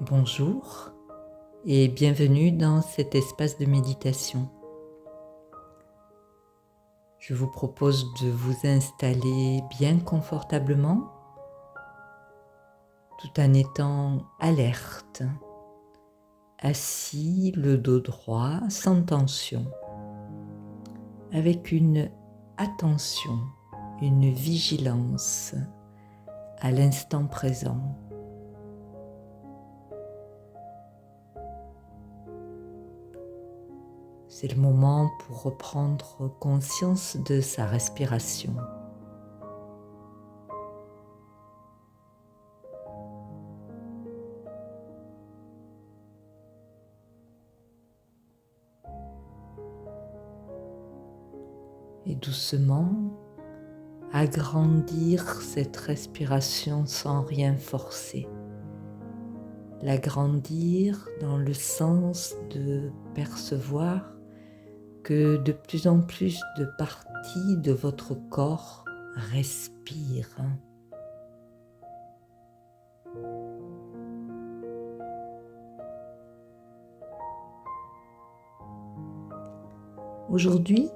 Bonjour et bienvenue dans cet espace de méditation. Je vous propose de vous installer bien confortablement tout en étant alerte, assis, le dos droit, sans tension, avec une attention, une vigilance à l'instant présent. C'est le moment pour reprendre conscience de sa respiration. Et doucement, agrandir cette respiration sans rien forcer. L'agrandir dans le sens de percevoir que de plus en plus de parties de votre corps respirent. Aujourd'hui,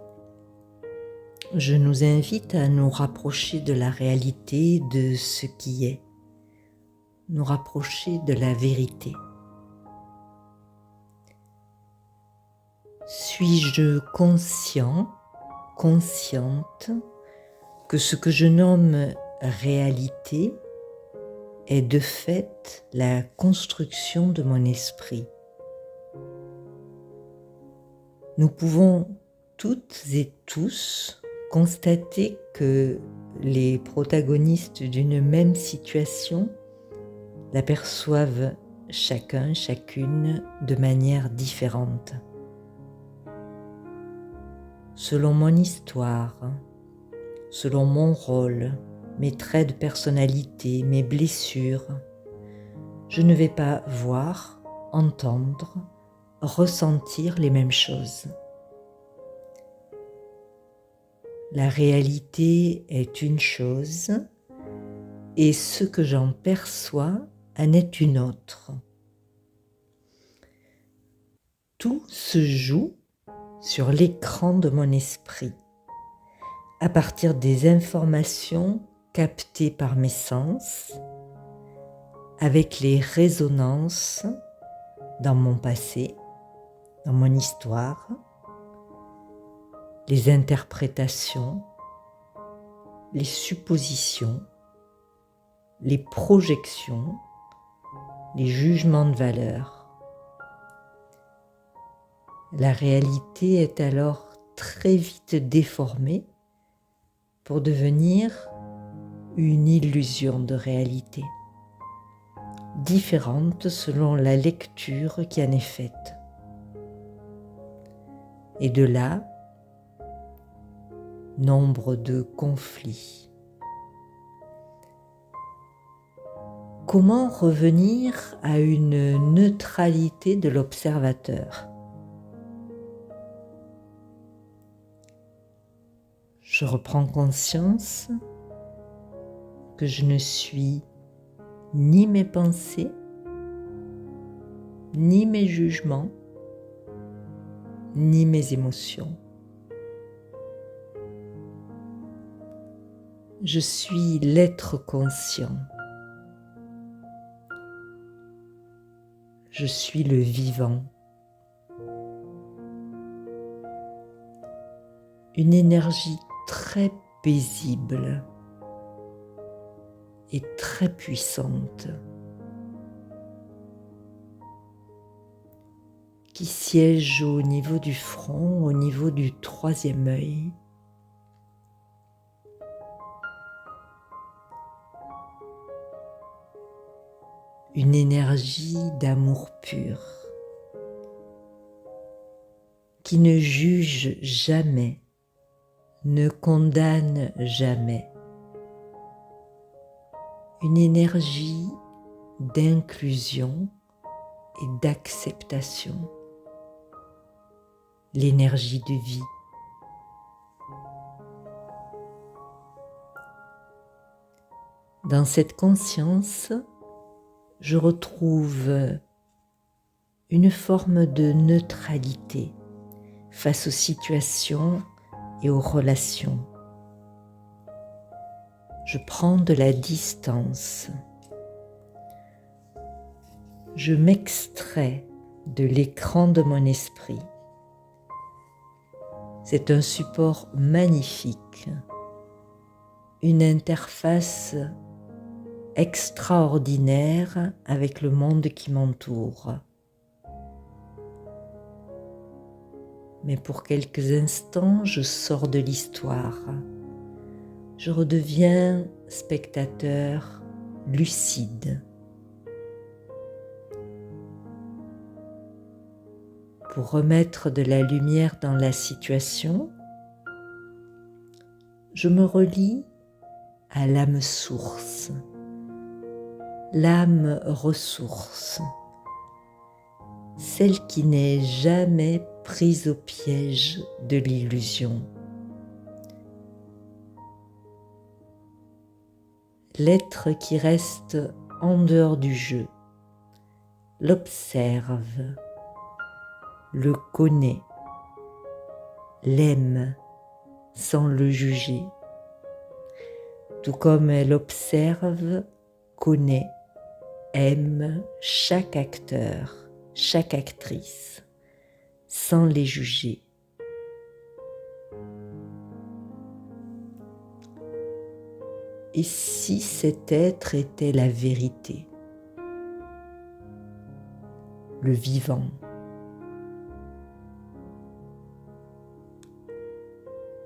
je nous invite à nous rapprocher de la réalité de ce qui est, nous rapprocher de la vérité. Suis-je conscient, consciente que ce que je nomme réalité est de fait la construction de mon esprit? Nous pouvons toutes et tous constater que les protagonistes d'une même situation l'aperçoivent chacun, chacune de manière différente. Selon mon histoire, selon mon rôle, mes traits de personnalité, mes blessures, je ne vais pas voir, entendre, ressentir les mêmes choses. La réalité est une chose et ce que j'en perçois en est une autre. Tout se joue sur l'écran de mon esprit, à partir des informations captées par mes sens, avec les résonances dans mon passé, dans mon histoire, les interprétations, les suppositions, les projections, les jugements de valeur. La réalité est alors très vite déformée pour devenir une illusion de réalité, différente selon la lecture qui en est faite. Et de là, nombre de conflits. Comment revenir à une neutralité de l'observateur ? Je reprends conscience que je ne suis ni mes pensées, ni mes jugements, ni mes émotions. Je suis l'être conscient. Je suis le vivant. Une énergie très paisible et très puissante qui siège au niveau du front, au niveau du troisième œil. Une énergie d'amour pur qui ne juge jamais, ne condamne jamais. Une énergie d'inclusion et d'acceptation. L'énergie de vie. Dans cette conscience, je retrouve une forme de neutralité face aux situations et aux relations. Je prends de la distance. Je m'extrais de l'écran de mon esprit. C'est un support magnifique, une interface extraordinaire avec le monde qui m'entoure. Mais pour quelques instants, je sors de l'histoire. Je redeviens spectateur lucide. Pour remettre de la lumière dans la situation, je me relie à l'âme source, l'âme ressource, celle qui n'est jamais prise au piège de l'illusion. L'être qui reste en dehors du jeu, l'observe, le connaît, l'aime sans le juger, tout comme elle observe, connaît, aime chaque acteur, chaque actrice, sans les juger. Et si cet être était la vérité, le vivant?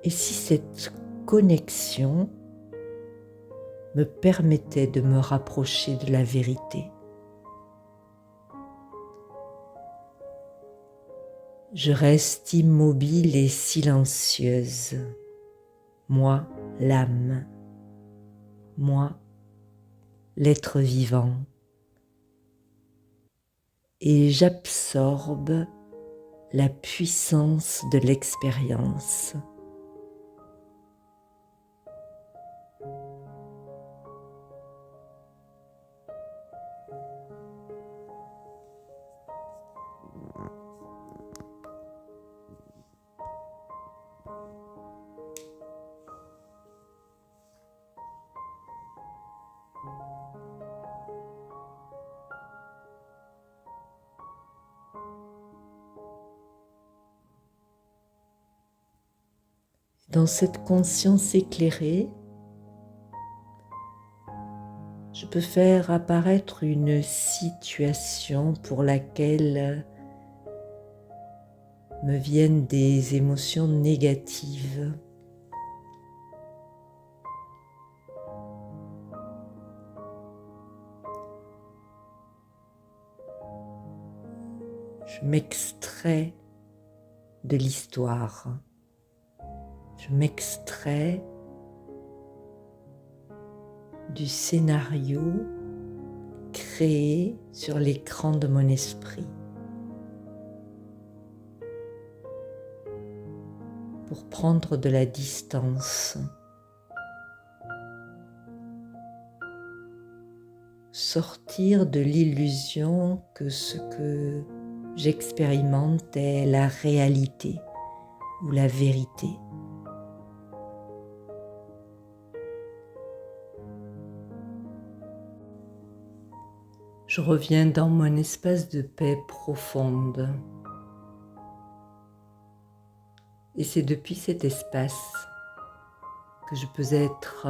Et si cette connexion me permettait de me rapprocher de la vérité? Je reste immobile et silencieuse, moi l'âme, moi l'être vivant, et j'absorbe la puissance de l'expérience. Dans cette conscience éclairée, je peux faire apparaître une situation pour laquelle me viennent des émotions négatives. Je m'extrais de l'histoire. Je m'extrais du scénario créé sur l'écran de mon esprit pour prendre de la distance, sortir de l'illusion que ce que j'expérimente est la réalité ou la vérité. Je reviens dans mon espace de paix profonde. Et c'est depuis cet espace que je peux être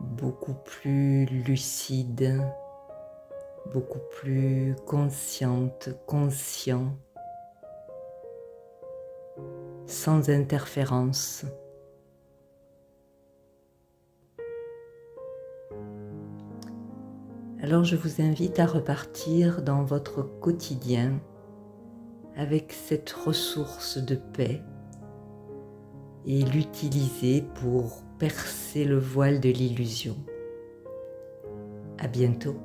beaucoup plus lucide, beaucoup plus consciente, conscient, sans interférence. Alors je vous invite à repartir dans votre quotidien avec cette ressource de paix et l'utiliser pour percer le voile de l'illusion. À bientôt.